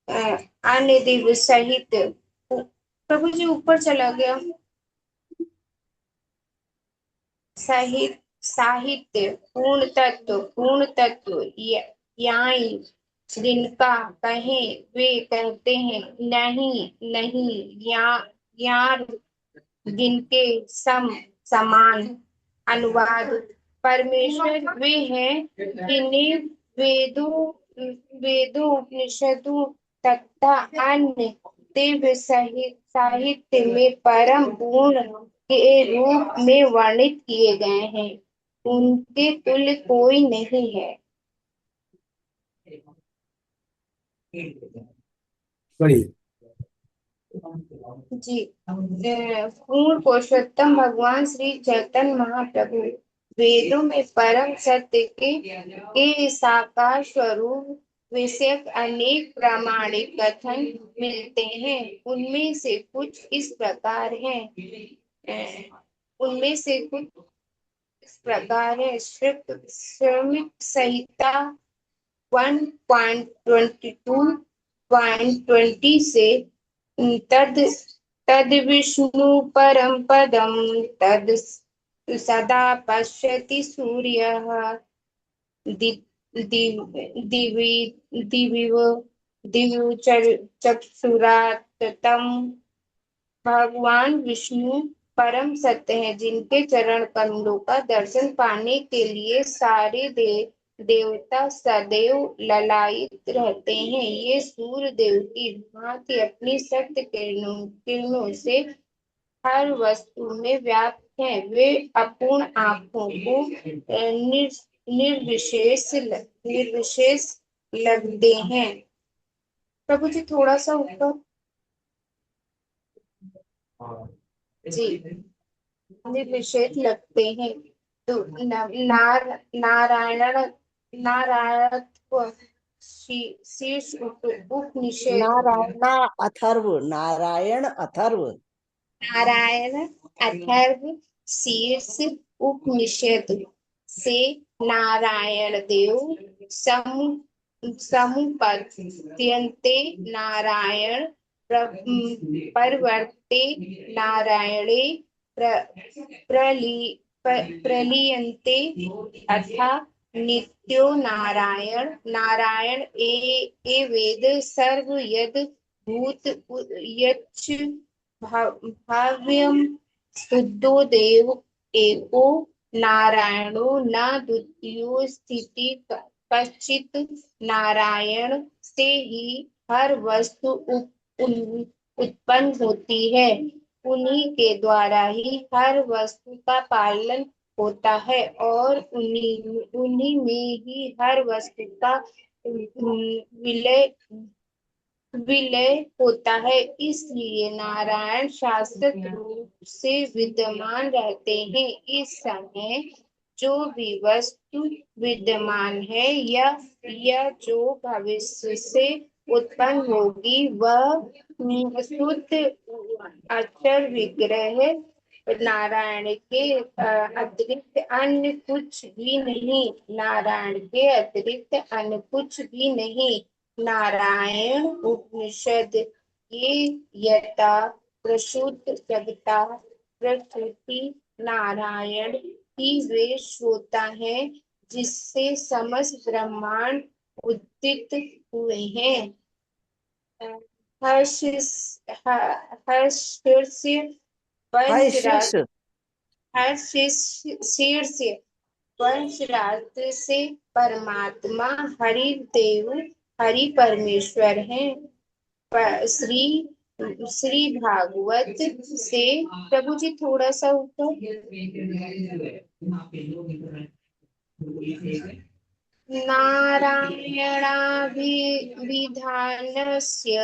अन्य दिव्य सहित। प्रभु जी ऊपर चला गया। साहित्य साहित्य पूर्ण तत्व यानी जिनका कहें वे कहते हैं नहीं नहीं यार जिनके समान अनुवाद परमेश्वर वे हैं जिन्हें वेदों वेदों उपनिषदों तथा अन्य दिव्य साहित्य में परम पूर्ण के रूप में वर्णित किए गए हैं। उनके तुल्य कोई नहीं है। पढ़िए। जी। पूर्ण पुरुषोत्तम भगवान श्री चैतन्य महाप्रभु वेदों में परम सत्य के साकार स्वरूप विषयक अनेक प्रामाणिक कथन मिलते हैं। उनमें से कुछ इस प्रकार हैं। उनमें से कुछ इस प्रकार है। श्रमिक संहिता 1.22.20 से तद तद विष्णु परम पदम तद सदा पश्यति सूर्यः दिवि दिविव चक्षुराततम। भगवान विष्णु परम सत्य है जिनके चरण कमलों का दर्शन पाने के लिए सारे देवता सदैव ललायित रहते हैं। ये सूर्य देव की भांति अपनी सत्य किरणों से हर वस्तु में व्याप्त है। वे अपूर्ण आँखों को निर्विशेष लगते हैं। प्रभु जी थोड़ा सा ऊपर। जी। निर्विशेष लगते हैं। तो नारायणत्व शीर्ष उपनिषद नारायण अथर्व नारायण अथर्व शीर्ष उपनिषद से नारायण देव समुपत्यन्ते नारायण परवर्ते नारायणे प्रलीयन्ते अथा नित्यो नारायण ए वेद सर्व यद भूत यच्च भाव्यम शुद्धो देव एको नारायणो न द्वितीयो स्थिति कश्चित। नारायण से ही हर वस्तु उत्पन्न होती है। उन्हीं के द्वारा ही हर वस्तु का पालन होता है और उन्हीं में ही हर वस्तु का विलय विलय होता है। इसलिए नारायण शाश्वत रूप से विद्यमान रहते हैं। इस समय जो भी वस्तु विद्यमान है या जो भविष्य से उत्पन्न होगी वह शुद्ध अक्षर विग्रह नारायण के अतिरिक्त अन्य कुछ भी नहीं। नारायण के अतिरिक्त अन्य कुछ भी नहीं। नारायण उपनिषद ये यथा प्रशुद्ध जगता प्रकृति नारायण ही वे श्रोता है जिससे समस्त ब्रह्मांड उदित हुए हैं। हर्ष शीर्ष शीर्ष वंशरात्र से परमात्मा हरि देव हरि परमेश्वर हैं। श्री श्री भागवत से प्रभु जी थोड़ा सा ऊपर। नारायणाभिधानस्य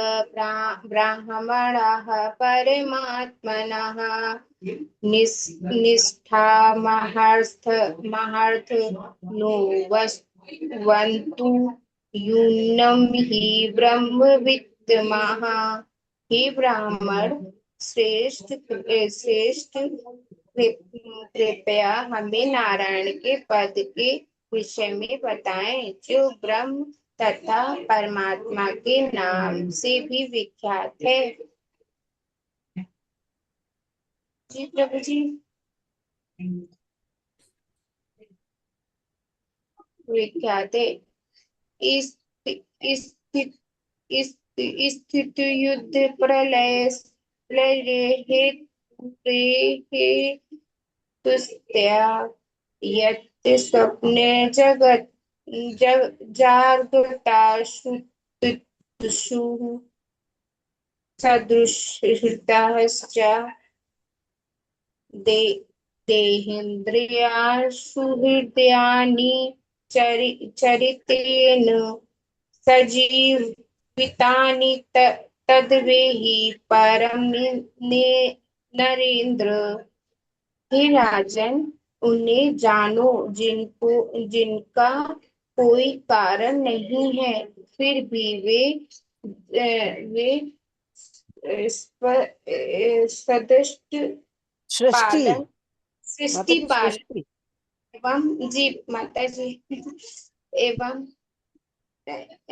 ब्राह्मणाः परमात्मनः निष्ठामहर्थ नो वस्तु यूनम ही ब्रह्म विद्यमाः। हे ब्राह्मण श्रेष्ठ श्रेष्ठ कृपया हमें नारायण के पद के विषय में बताएं, जो ब्रह्म तथा परमात्मा के नाम से भी विख्यात है। जी प्रभु जी। विख्यात है। इस इस इस स्थिति युद्ध प्रलय प्रलय तुस्त्या यत् स्वप्ने जगत जागृताशु सदृशताश्च दे देहेन्द्रियासु हृदयानि चरितेन सजीवितानि तद्वेहि परम नरेंद्र। हे राजन, उन्हें जानो जिनका कोई कारण नहीं है, फिर भी वे सदृष्ट सृष्टि पालन माता सृष्टि जी, पालन सृष्टि। एवं जी माता जी एवं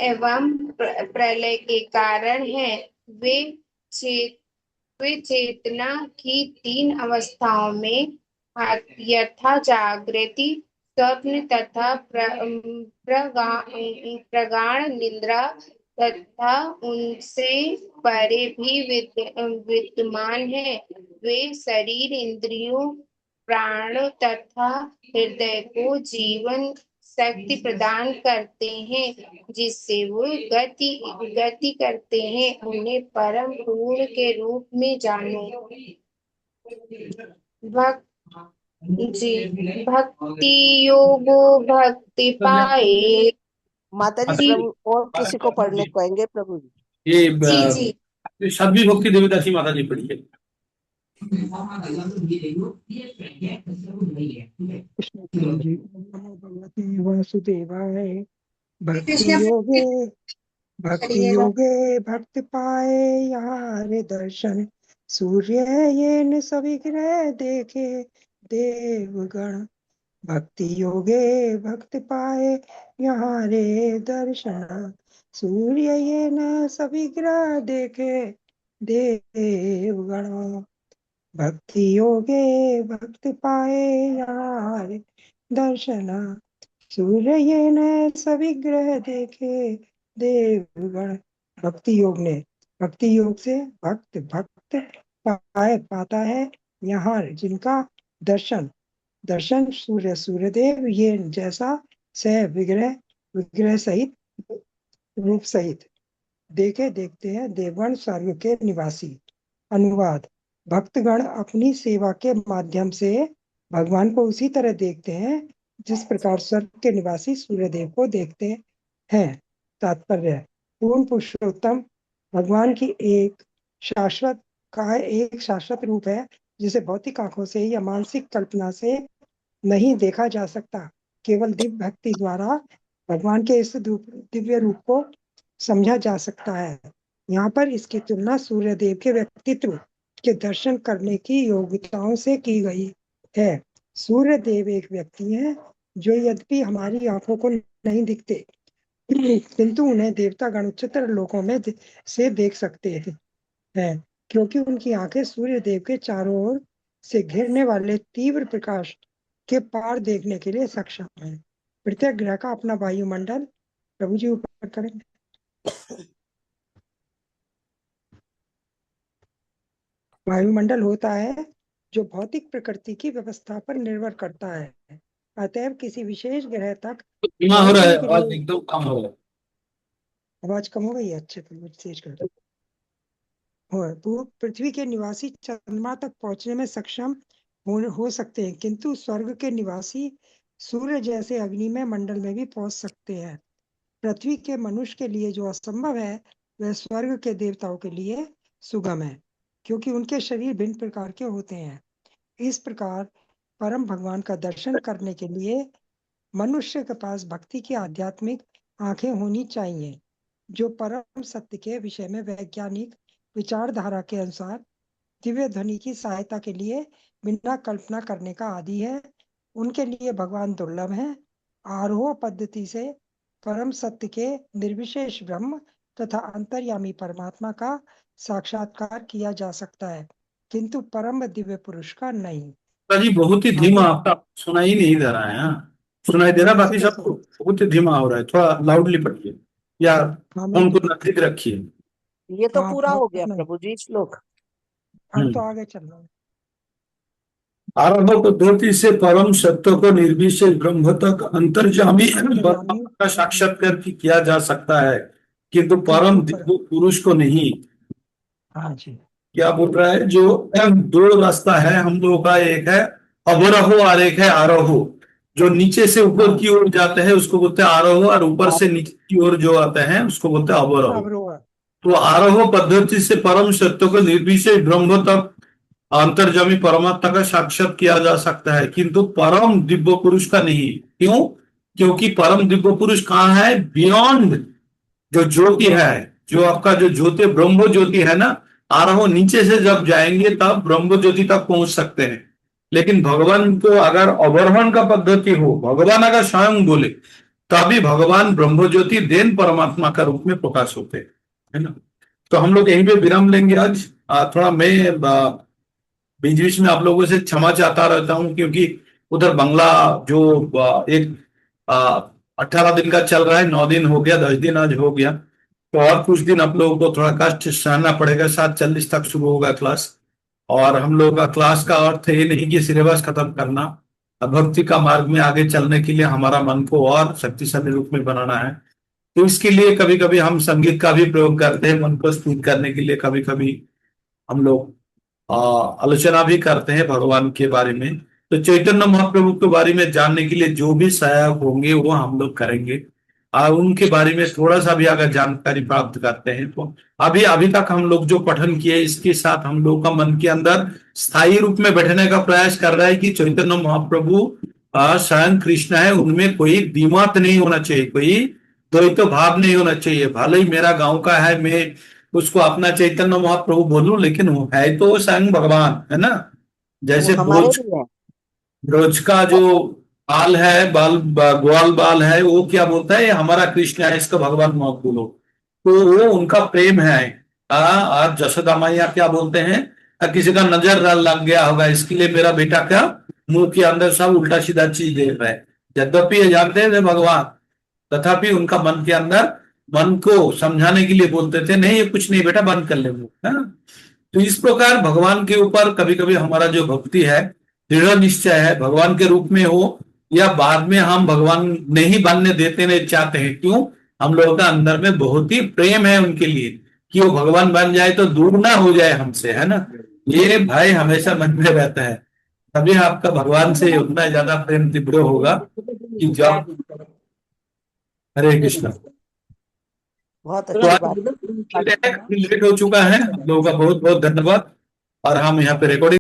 एवं प्रलय के कारण है। वे चेत वे चेतना की तीन अवस्थाओं में यथा जागृति, स्वप्न तथा प्रगाढ़ निद्रा तथा उनसे परे भी विद्यमान है। वे शरीर, इंद्रियों, प्राणों तथा हृदय को जीवन शक्ति प्रदान करते हैं, जिससे वो गति करते हैं। उन्हें परम पूर्ण के रूप में जानो। भक्त जी। भक्ति योगो भक्ति पाए। माता जी, जी प्रभु और किसी को पढ़ने को कहेंगे प्रभु जी। ये जी जी। साध्वी भक्ति देवीदासी माता जी पढ़ी है। कृष्ण प्रभु जी। ओम नमो भगवते वासुदेवाय। भक्ति कृष्ण योगे भक्ति करिएगा। योगे भक्ति पाए यार दर्शन। सूर्य येन सविग्रह देखे देवगण। भक्ति योगे भक्ति पाए यहाँ रे दर्शन। सूर्य येन सविग्रह देखे देवगण। भक्ति योगे भक्ति पाए यहाँ रे दर्शन। सूर्य येन सविग्रह देखे देवगण। भक्ति योग ने भक्ति योग से भक्त भक्त पाता है यहाँ जिनका दर्शन। दर्शन सूर्य सूर्यदेव ये जैसा से विग्रह विग्रह सहित रूप सहित देखे देखते हैं देवगण स्वर्ग के निवासी। अनुवाद। भक्तगण अपनी सेवा के माध्यम से भगवान को उसी तरह देखते हैं जिस प्रकार स्वर्ग के निवासी सूर्यदेव को देखते हैं। तात्पर्य। पूर्ण पुरुषोत्तम भगवान की एक शाश्वत रूप है, जिसे भौतिक आंखों से या मानसिक कल्पना से नहीं देखा जा सकता। केवल दिव्य भक्ति द्वारा भगवान के इस दिव्य रूप को समझा जा सकता है। यहाँ पर इसकी तुलना सूर्यदेव के व्यक्तित्व के दर्शन करने की योग्यताओं से की गई है। सूर्यदेव एक व्यक्ति हैं जो यद्यपि हमारी आंखों को नहीं दिखते, किंतु उन्हें देवतागण उच्चतर लोकों में से देख सकते हैं, क्योंकि उनकी आंखें सूर्य देव के चारों ओर से घिरने वाले तीव्र प्रकाश के पार देखने के लिए सक्षम है। प्रत्येक ग्रह का अपना वायुमंडल। प्रभु जी ऊपर करेंगे। वायुमंडल होता है जो भौतिक प्रकृति की व्यवस्था पर निर्भर करता है। अतएव किसी विशेष ग्रह तक धीमा हो रहा है, पहुंचने के आवाज लिए एकदम कम हो रहा है। आवाज कम हो गई है। अच्छे तो तेज कर दो। वो पृथ्वी के निवासी चंद्रमा तक पहुंचने में सक्षम हो सकते हैं, किंतु स्वर्ग के निवासी सूर्य जैसे अग्निमय मंडल में भी पहुंच सकते हैं। पृथ्वी के मनुष्य के लिए जो असंभव है, वह स्वर्ग के देवताओं के लिए सुगम है, क्योंकि उनके शरीर भिन्न प्रकार के होते हैं। इस प्रकार परम भगवान का दर्शन करने के लिए मनुष्य के पास भक्ति की आध्यात्मिक आंखें होनी चाहिए, जो परम सत्य के विषय में वैज्ञानिक विचारधारा के अनुसार दिव्य ध्वनि की सहायता के लिए बिना कल्पना करने का आदी है। उनके लिए भगवान दुर्लभ है। आरोह पद्धति से परम सत्य के निर्विशेष ब्रह्म तथा अंतर्यामी परमात्मा का साक्षात्कार किया जा सकता है, किंतु परम दिव्य पुरुष का नहीं। जी बहुत ही धीमा, आपका सुनाई नहीं दे रहा है। हाँ, सुनाई दे रहा है, बाकी सब बहुत ही धीमा हो रहा है। थोड़ा लाउडली पढ़िए या हाँ फोन को नजदीक रखिए। ये तो हाँ, पूरा हो बहुत गया नहीं, प्रभु जी श्लोक। अब तो आगे चल रहा है। आरंभ पद्धति से परम सत्य को निर्विशेष ब्रह्म तक अंतर्यामी परमात्मा का साक्षात्कार किया जा सकता है, किंतु परम दिव्य पुरुष को नहीं। हाँ जी, क्या बोल रहा है? जो दो रास्ता है हम लोगों का, एक है अवरोह और एक है आरोह। जो नीचे से ऊपर की ओर जाते हैं उसको बोलते हैं आरोह, और ऊपर से नीचे की ओर जो आते हैं उसको बोलते हैं अवरोह। अवरोह। तो आरोह पद्धति से परम सत्य को निर्विशेष ब्रह्म तक अंतर्जामी परमात्मा का साक्षात किया जा सकता है, किंतु परम दिव्य पुरुष का नहीं। क्यों? क्योंकि परम दिव्य पुरुष कहाँ है? बियॉन्ड जो ज्योति है, जो आपका जो ज्योति ब्रह्म ज्योति है ना, आरोह नीचे से जब जाएंगे तब ब्रह्म ज्योति तक पहुंच सकते हैं। लेकिन भगवान को अगर अवरोहण का पद्धति हो, भगवान अगर स्वयं बोले, तभी भगवान ब्रह्म ज्योति देन परमात्मा का रूप में प्रकाश होते हैं, है ना। तो हम लोग यहीं पे विराम लेंगे आज। थोड़ा मैं बीच बीच में आप लोगों से क्षमा चाहता रहता हूं, क्योंकि उधर बंगला जो एक 18 दिन का चल रहा है, 9 दिन हो गया, 10 दिन आज हो गया, तो और कुछ दिन आप लोगों को थोड़ा कष्ट सहना पड़ेगा। 7:40 तक शुरू होगा क्लास, और हम लोगों का क्लास का अर्थ ये नहीं कि सिलेबस खत्म करना। भक्ति का मार्ग में आगे चलने के लिए हमारा मन को और शक्तिशाली रूप में बनाना है। तो इसके लिए कभी कभी हम संगीत का भी प्रयोग करते हैं मन को स्थिर करने के लिए। कभी कभी हम लोग आलोचना भी करते हैं भगवान के बारे में। तो चैतन्य महाप्रभु के बारे में जानने के लिए जो भी सहायक होंगे वो हम लोग करेंगे, और उनके बारे में थोड़ा सा भी अगर जानकारी प्राप्त करते हैं तो अभी अभी तक हम लोग जो पठन किए इसके साथ हम लोग का मन के अंदर स्थायी रूप में बैठने का प्रयास कर रहा है कि चैतन्य महाप्रभु स्वयं कृष्ण है, उनमें कोई द्विमत नहीं होना चाहिए, कोई द्वैत भाव नहीं होना चाहिए। भले ही मेरा गांव का है, मैं उसको अपना चैतन्य महाप्रभु बोलूं, लेकिन वो है तो स्वयं भगवान, है ना। जैसे वो हमारे ब्रोच भी है। ब्रोच का जो बाल है, ग्वाल बाल है, वो क्या बोलता है? ये हमारा कृष्ण है, इसको भगवान मत बोलो। तो वो उनका प्रेम है। और जशोदा मैया क्या बोलते हैं? किसी का नजर लग गया होगा, इसके लिए मेरा बेटा क्या मुंह के अंदर सब उल्टा सीधा चीज देख रहा है। यद्यपि ये जानते हैं भगवान, तथापि उनका मन के अंदर मन को समझाने के लिए बोलते थे, नहीं ये कुछ नहीं बेटा, बंद कर ले वो, है ना। तो इस प्रकार भगवान के ऊपर कभी कभी हमारा जो भक्ति है, दृढ़ निश्चय है, भगवान के रूप में हो या बाद में हम भगवान नहीं बनने देते नहीं चाहते हैं। क्यों? हम लोगों का अंदर में बहुत ही प्रेम है उनके लिए, कि वो भगवान बन जाए तो दूर ना हो जाए हमसे, है ना। ये भाई हमेशा मन में रहता है, तभी आपका भगवान से उतना ज्यादा प्रेम तीव्र होगा कि जब। हरे कृष्ण। बहुत तो अच्छी आज बात। लेट हो चुका है, हम लोगों का बहुत बहुत धन्यवाद। और हम यहाँ पे रिकॉर्डिंग